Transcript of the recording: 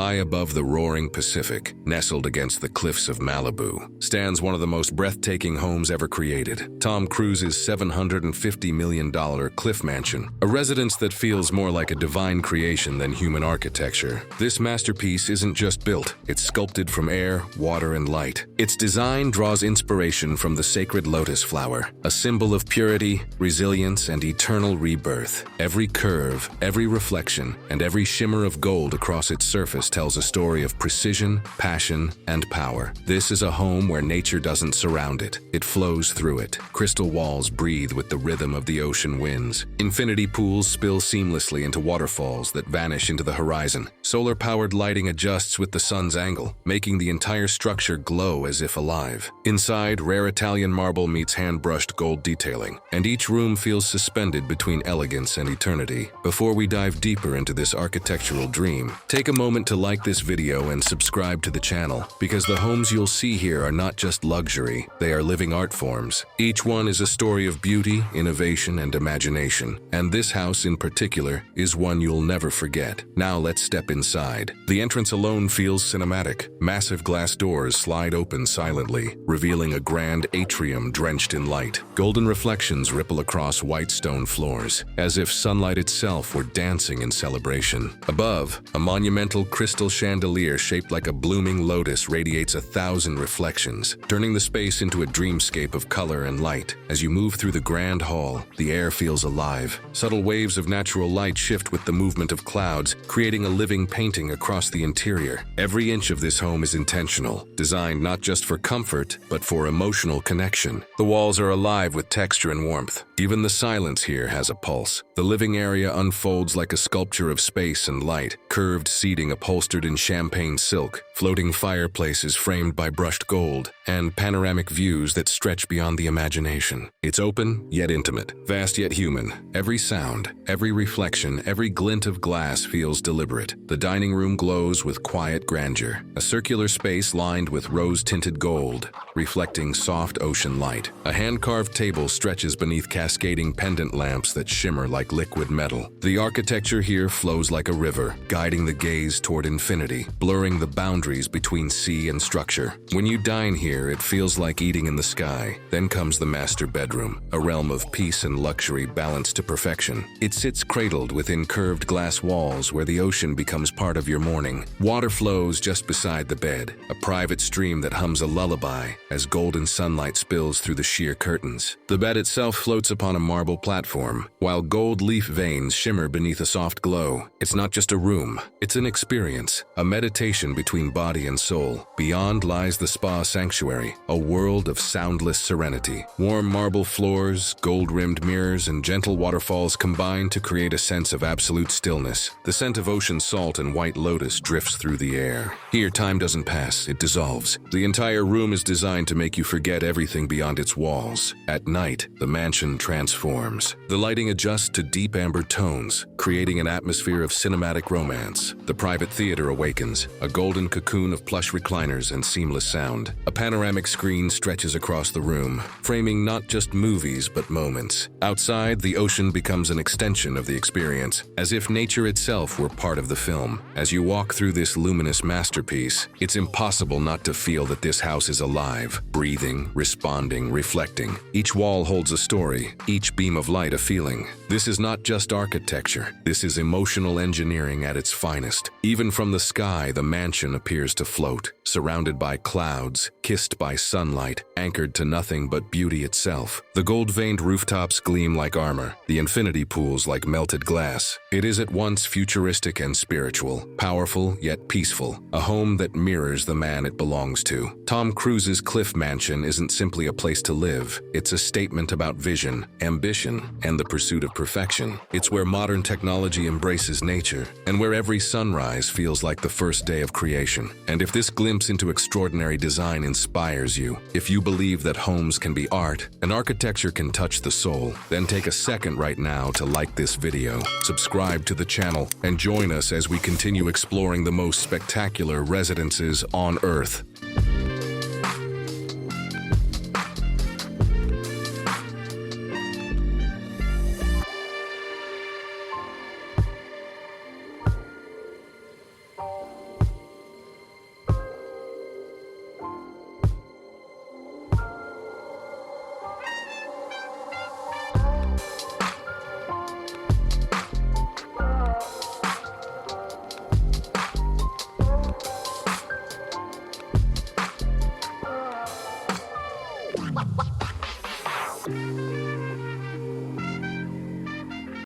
High above the roaring Pacific, nestled against the cliffs of Malibu, stands one of the most breathtaking homes ever created, Tom Cruise's $750 million cliff mansion, a residence that feels more like a divine creation than human architecture. This masterpiece isn't just built, it's sculpted from air, water, and light. Its design draws inspiration from the sacred lotus flower, a symbol of purity, resilience, and eternal rebirth. Every curve, every reflection, and every shimmer of gold across its surface tells a story of precision, passion, and power. This is a home where nature doesn't surround it, it flows through it. Crystal walls breathe with the rhythm of the ocean winds. Infinity pools spill seamlessly into waterfalls that vanish into the horizon. Solar-powered lighting adjusts with the sun's angle, making the entire structure glow as if alive. Inside, rare Italian marble meets hand-brushed gold detailing, and each room feels suspended between elegance and eternity. Before we dive deeper into this architectural dream, take a moment to like this video and subscribe to the channel, because the homes you'll see here are not just luxury, they are living art forms. Each one is a story of beauty, innovation, and imagination, and this house in particular is one you'll never forget. Now let's step inside. The entrance alone feels cinematic. Massive glass doors slide open silently, revealing a grand atrium drenched in light. Golden reflections ripple across white stone floors, as if sunlight itself were dancing in celebration. Above, a monumental crystal chandelier shaped like a blooming lotus radiates 1,000 reflections, turning the space into a dreamscape of color and light. As you move through the grand hall, the air feels alive. Subtle waves of natural light shift with the movement of clouds, creating a living painting across the interior. Every inch of this home is intentional, designed not just for comfort, but for emotional connection. The walls are alive with texture and warmth. Even the silence here has a pulse. The living area unfolds like a sculpture of space and light, curved seating upholstered in champagne silk, floating fireplaces framed by brushed gold, and panoramic views that stretch beyond the imagination. It's open, yet intimate, vast yet human. Every sound, every reflection, every glint of glass feels deliberate. The dining room glows with quiet grandeur, a circular space lined with rose-tinted gold, reflecting soft ocean light. A hand-carved table stretches beneath cascading pendant lamps that shimmer like liquid metal. The architecture here flows like a river, guiding the gaze toward infinity, blurring the boundaries between sea and structure. When you dine here, it feels like eating in the sky. Then comes the master bedroom, a realm of peace and luxury balanced to perfection. It sits cradled within curved glass walls where the ocean becomes part of your morning. Water flows just beside the bed, a private stream that hums a lullaby as golden sunlight spills through the sheer curtains. The bed itself floats upon a marble platform, while gold leaf veins shimmer beneath a soft glow. It's not just a room, it's an experience, a meditation between body and soul. Beyond lies the spa sanctuary, a world of soundless serenity. Warm marble floors, gold-rimmed mirrors, and gentle waterfalls combine to create a sense of absolute stillness. The scent of ocean salt and white lotus drifts through the air. Here, time doesn't pass, it dissolves. The entire room is designed to make you forget everything beyond its walls. At night, the mansion transforms. The lighting adjusts to deep amber tones, creating an atmosphere of cinematic romance. The private theater awakens, a golden cocoon of plush recliners and seamless sound. A panoramic screen stretches across the room, framing not just movies but moments. Outside, the ocean becomes an extension of the experience, as if nature itself were part of the film. As you walk through this luminous masterpiece, it's impossible not to feel that this house is alive, breathing, responding, reflecting. Each wall holds a story, each beam of light a feeling. This is not just architecture, this is emotional engineering at its finest. Even from the sky, the mansion appears to float, surrounded by clouds, kissed by sunlight, anchored to nothing but beauty itself. The gold-veined rooftops gleam like armor, the infinity pools like melted glass. It is at once futuristic and spiritual, powerful yet peaceful, a home that mirrors the man it belongs to. Tom Cruise's cliff mansion isn't simply a place to live, it's a statement about vision, ambition, and the pursuit of perfection. It's where modern technology embraces nature, and where every sunrise feels like the first day of creation. And if this glimpse into extraordinary design inspires you, if you believe that homes can be art and architecture can touch the soul, then take a second right now to like this video, subscribe to the channel, and join us as we continue exploring the most spectacular residences on Earth.